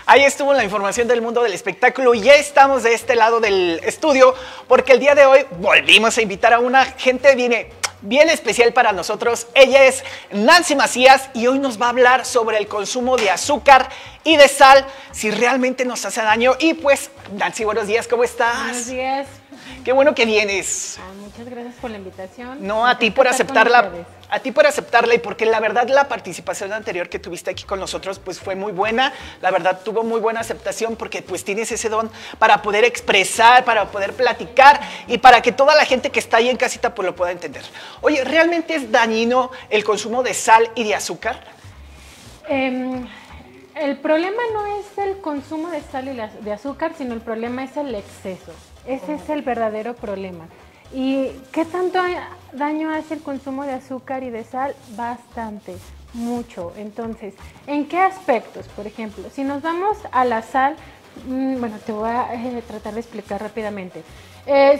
Ahí estuvo la información del mundo del espectáculo y ya estamos de este lado del estudio porque el día de hoy volvimos a invitar a una gente bien especial para nosotros. Ella es Nancy Macías y hoy nos va a hablar sobre el consumo de azúcar y de sal, si realmente nos hace daño. Y pues, Nancy, buenos días, ¿cómo estás? Buenos días. Qué bueno que vienes. Muchas gracias por la invitación. No, a ti por aceptarla. A ti por aceptarla y porque la verdad la participación anterior que tuviste aquí con nosotros pues fue muy buena. La verdad tuvo muy buena aceptación porque pues tienes ese don para poder expresar, para poder platicar y para que toda la gente que está ahí en casita pues lo pueda entender. Oye, ¿realmente es dañino el consumo de sal y de azúcar? El problema no es el consumo de sal y de azúcar, sino el problema es el exceso. Ese es el verdadero problema. ¿Y qué tanto daño hace el consumo de azúcar y de sal? Bastante, mucho. Entonces, ¿en qué aspectos? Por ejemplo, si nos vamos a la sal, bueno, te voy a tratar de explicar rápidamente.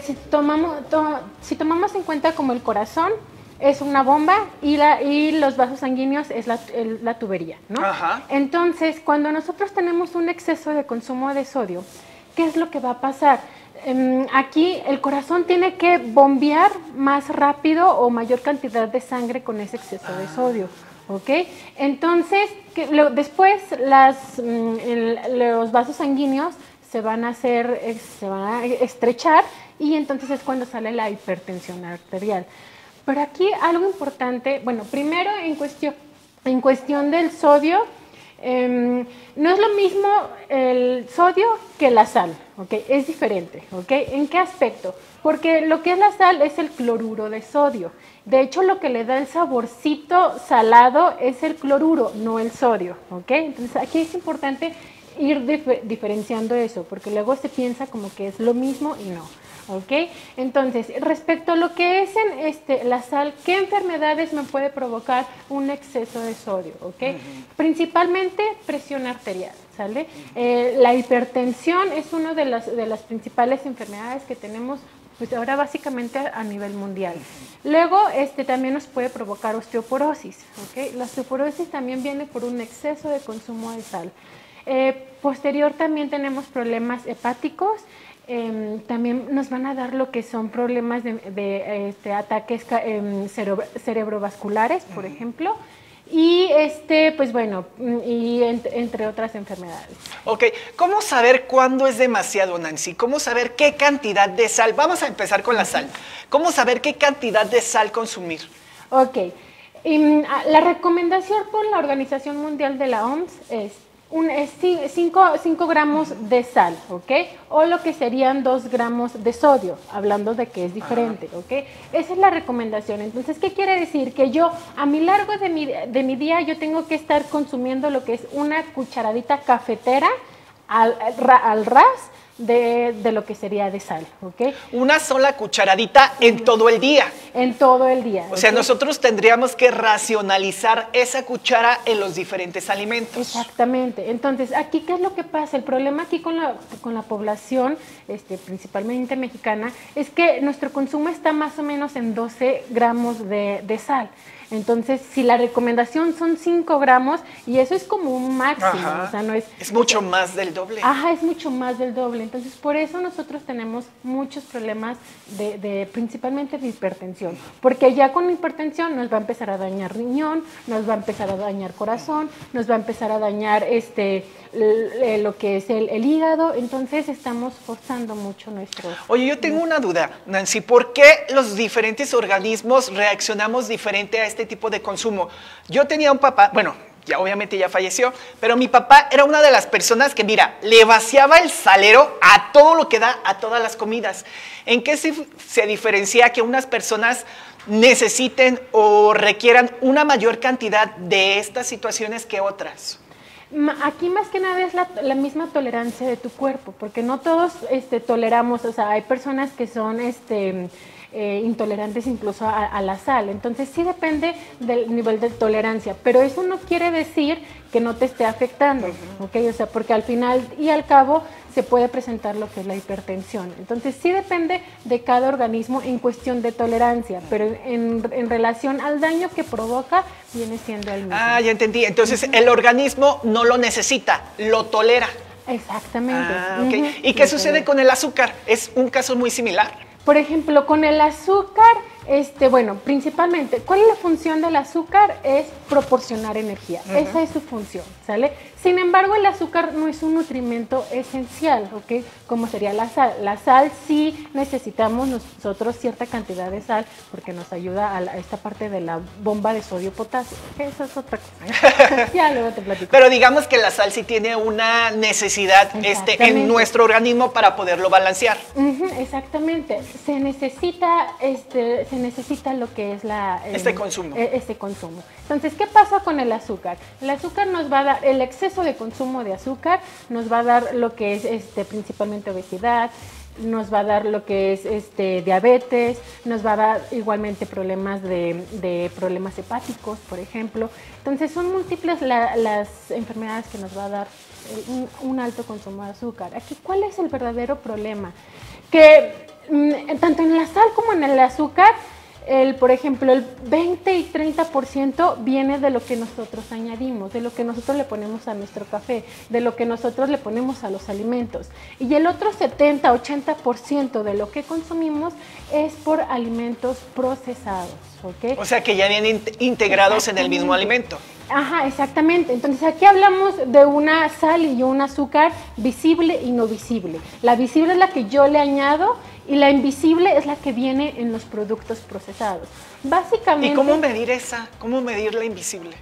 Si tomamos en cuenta como el corazón es una bomba y los vasos sanguíneos es la tubería, ¿no? Ajá. Entonces, cuando nosotros tenemos un exceso de consumo de sodio, ¿qué es lo que va a pasar? Aquí el corazón tiene que bombear más rápido o mayor cantidad de sangre con ese exceso de sodio, ¿ok? Entonces, después los vasos sanguíneos se van a estrechar y entonces es cuando sale la hipertensión arterial. Pero aquí algo importante, bueno, primero en cuestión del sodio, no es lo mismo el sodio que la sal, ¿ok? Es diferente, ¿ok? ¿En qué aspecto? Porque lo que es la sal es el cloruro de sodio. De hecho, lo que le da el saborcito salado es el cloruro, no el sodio, ¿ok? Entonces, aquí es importante ir diferenciando eso, porque luego se piensa como que es lo mismo y no. ¿Ok? Entonces, respecto a lo que es la sal, ¿qué enfermedades me puede provocar un exceso de sodio? ¿Ok? Principalmente presión arterial, ¿sale? La hipertensión es una de las principales enfermedades que tenemos pues ahora básicamente a nivel mundial. Luego, también nos puede provocar osteoporosis, ¿ok? La osteoporosis también viene por un exceso de consumo de sal. Posterior también tenemos problemas hepáticos. También nos van a dar lo que son problemas de ataques cerebrovasculares, por ejemplo, y pues bueno, y entre otras enfermedades. Ok, ¿cómo saber cuándo es demasiado, Nancy? ¿Cómo saber qué cantidad de sal? Vamos a empezar con la sal. ¿Cómo saber qué cantidad de sal consumir? Ok, la recomendación por la Organización Mundial de la OMS es 5 gramos de sal, ¿ok? O lo que serían 2 gramos de sodio, hablando de que es diferente, ¿ok? Esa es la recomendación. Entonces, ¿qué quiere decir? Que yo, a mi largo de mi día, yo tengo que estar consumiendo lo que es una cucharadita cafetera al ras de lo que sería de sal, ¿ok? Una sola cucharadita en todo el día. En todo el día. O sea, nosotros tendríamos que racionalizar esa cuchara en los diferentes alimentos. Exactamente. Entonces, aquí, ¿qué es lo que pasa? El problema aquí con la población, principalmente mexicana, es que nuestro consumo está más o menos en 12 gramos de sal. Entonces, si la recomendación son 5 gramos, y eso es como un máximo, Ajá. O sea, no es... Es mucho más del doble. Ajá, es mucho más del doble. Entonces, por eso nosotros tenemos muchos problemas principalmente de hipertensión, porque ya con hipertensión nos va a empezar a dañar riñón, nos va a empezar a dañar corazón, nos va a empezar a dañar lo que es el hígado. Entonces, estamos forzando mucho nuestro... Oye, yo tengo una duda, Nancy, ¿por qué los diferentes organismos reaccionamos diferente a este tipo de consumo? Yo tenía un papá, bueno, obviamente ya falleció, pero mi papá era una de las personas que, mira, le vaciaba el salero a todo lo que da, a todas las comidas. ¿En qué se diferencia que unas personas necesiten o requieran una mayor cantidad de estas situaciones que otras? Aquí más que nada es la misma tolerancia de tu cuerpo, porque no todos toleramos, o sea, hay personas que son intolerantes incluso a la sal. Entonces sí depende del nivel de tolerancia, pero eso no quiere decir que no te esté afectando, ¿ok? O sea, porque al final y al cabo se puede presentar lo que es la hipertensión. Entonces sí depende de cada organismo en cuestión de tolerancia, pero en relación al daño que provoca viene siendo el mismo. Ah, ya entendí. Entonces el organismo no lo necesita, lo tolera. Exactamente. Ah, ok. ¿Y qué sucede con el azúcar? Es un caso muy similar. Por ejemplo, con el azúcar, bueno, principalmente, ¿cuál es la función del azúcar? Es proporcionar energía. Esa es su función, ¿sale? Sin embargo, el azúcar no es un nutrimento esencial, ¿ok? Como sería la sal. La sal sí necesitamos nosotros cierta cantidad de sal porque nos ayuda a esta parte de la bomba de sodio-potasio. Eso es otra cosa. Ya luego te platico. Pero digamos que la sal sí tiene una necesidad en nuestro organismo para poderlo balancear. Exactamente. Se necesita lo que es este consumo. Este consumo. Entonces, ¿qué pasa con el azúcar? El azúcar nos va a dar, el exceso de consumo de azúcar nos va a dar lo que es principalmente obesidad, nos va a dar lo que es diabetes, nos va a dar igualmente problemas de problemas hepáticos, por ejemplo. Entonces, son múltiples las enfermedades que nos va a dar un alto consumo de azúcar. Aquí, ¿cuál es el verdadero problema? Que tanto en la sal como en el azúcar, por ejemplo, el 20 y 30% viene de lo que nosotros añadimos, de lo que nosotros le ponemos a nuestro café, de lo que nosotros le ponemos a los alimentos. Y el otro 70, 80% de lo que consumimos es por alimentos procesados, ¿ok? O sea, que ya vienen integrados en el mismo alimento. Ajá, exactamente. Entonces aquí hablamos de una sal y un azúcar visible y no visible. La visible es la que yo le añado y la invisible es la que viene en los productos procesados. Básicamente. ¿Y cómo medir esa? ¿Cómo medir la invisible?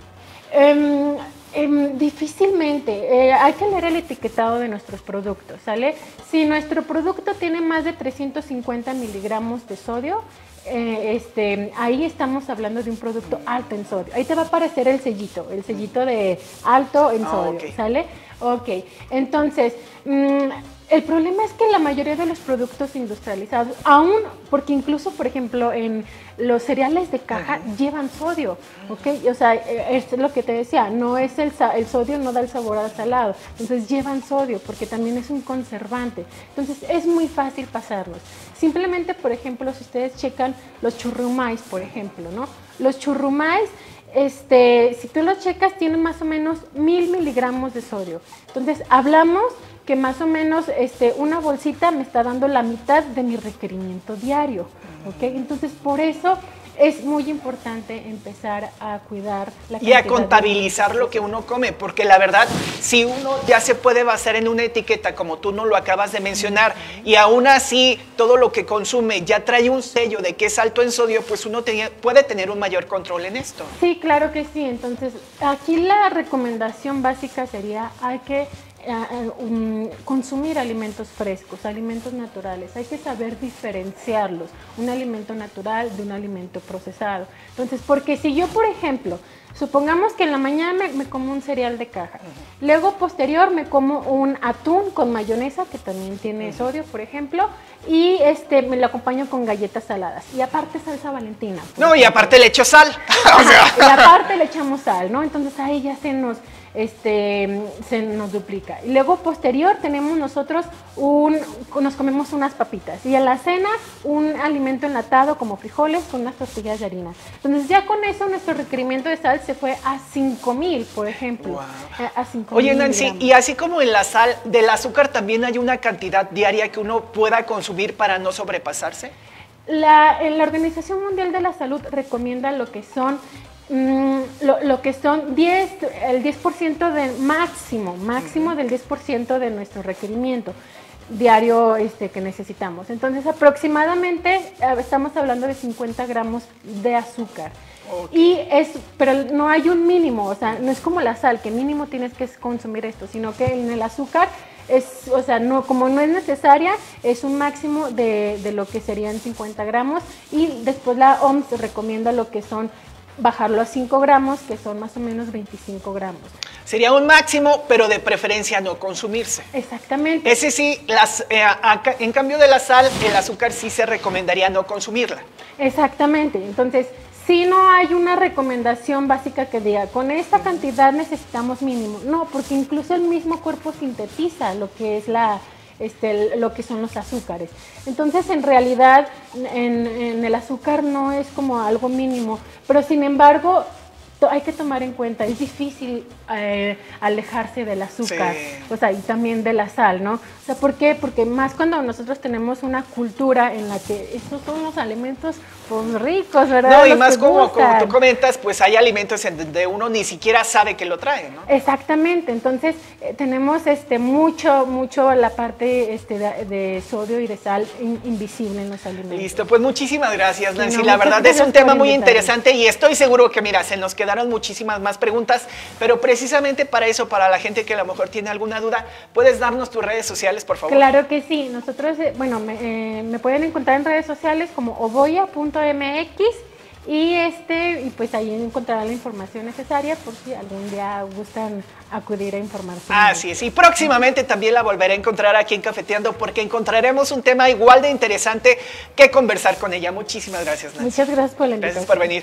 Difícilmente. Hay que leer el etiquetado de nuestros productos, ¿sale? Si nuestro producto tiene más de 350 miligramos de sodio, ahí estamos hablando de un producto alto en sodio. Ahí te va a aparecer el sellito de alto en sodio, okay. ¿sale? Ok, entonces, el problema es que la mayoría de los productos industrializados, aún, porque incluso, por ejemplo, en los cereales de caja llevan sodio, ¿ok? O sea, es lo que te decía, no es el sodio no da el sabor al salado, entonces llevan sodio porque también es un conservante. Entonces, es muy fácil pasarlos. Simplemente, por ejemplo, si ustedes checan los churrumais, por ejemplo, ¿no? Los churrumais, si tú los checas, tienen más o menos 1000 miligramos de sodio. Entonces, hablamos que más o menos una bolsita me está dando la mitad de mi requerimiento diario, ¿ok? Entonces, por eso es muy importante empezar a cuidar la cantidad. Y a contabilizar lo que uno come, porque la verdad, si uno ya se puede basar en una etiqueta, como tú no lo acabas de mencionar, y aún así todo lo que consume ya trae un sello de que es alto en sodio, pues uno puede tener un mayor control en esto. Sí, claro que sí. Entonces, aquí la recomendación básica sería, hay que consumir alimentos frescos, alimentos naturales. Hay que saber diferenciarlos, un alimento natural de un alimento procesado. Entonces, porque si yo, por ejemplo, supongamos que en la mañana me como un cereal de caja, luego posterior me como un atún con mayonesa, que también tiene sodio, por ejemplo, y me lo acompaño con galletas saladas, y aparte salsa Valentina. No, y aparte le echo sal. Y aparte le echamos sal, ¿no? Entonces ahí ya se nos duplica. Y luego posterior tenemos nosotros nos comemos unas papitas, y a la cena un alimento enlatado como frijoles con unas tortillas de harina. Entonces ya con eso nuestro requerimiento de sal se fue a 5000, por ejemplo. Wow. A 5000. Oye, Nancy, y así como en la sal, del azúcar también hay una cantidad diaria que uno pueda consumir para no sobrepasarse. La Organización Mundial de la Salud recomienda lo que son el 10% del máximo del 10% de nuestro requerimiento diario que necesitamos. Entonces, aproximadamente estamos hablando de 50 gramos de azúcar. Okay. Pero no hay un mínimo, o sea, no es como la sal, que mínimo tienes que consumir esto, sino que en el azúcar como no es necesaria, es un máximo de lo que serían 50 gramos, y después la OMS recomienda lo que son bajarlo a 5 gramos, que son más o menos 25 gramos. Sería un máximo, pero de preferencia no consumirse. Exactamente. Ese sí, en cambio de la sal, el azúcar sí se recomendaría no consumirla. Exactamente. Entonces, si no hay una recomendación básica que diga, con esta cantidad necesitamos mínimo. No, porque incluso el mismo cuerpo sintetiza lo que es lo que son los azúcares. Entonces, en realidad, en el azúcar no es como algo mínimo, pero sin embargo, hay que tomar en cuenta, es difícil alejarse del azúcar, sí. O sea, y también de la sal, ¿no? O sea, ¿por qué? Porque más cuando nosotros tenemos una cultura en la que estos son los alimentos pues, ricos, ¿verdad? No, y los más como tú comentas, pues hay alimentos en donde uno ni siquiera sabe que lo trae, ¿no? Exactamente, entonces tenemos mucho la parte de sodio y de sal invisible en los alimentos. Listo, pues muchísimas gracias, Nancy. Sí, no, la verdad gracias es un tema por muy invitarme. interesante y estoy seguro que, mira, se nos quedaron muchísimas más preguntas, pero precisamente para eso, para la gente que a lo mejor tiene alguna duda, ¿puedes darnos tus redes sociales, por favor? Claro que sí, nosotros, me pueden encontrar en redes sociales como oboya.mx y pues ahí encontrarán la información necesaria por si algún día gustan acudir a informarse. Así es, y próximamente también la volveré a encontrar aquí en Cafeteando porque encontraremos un tema igual de interesante que conversar con ella. Muchísimas gracias, Nancy. Muchas gracias por la invitación. Gracias por venir.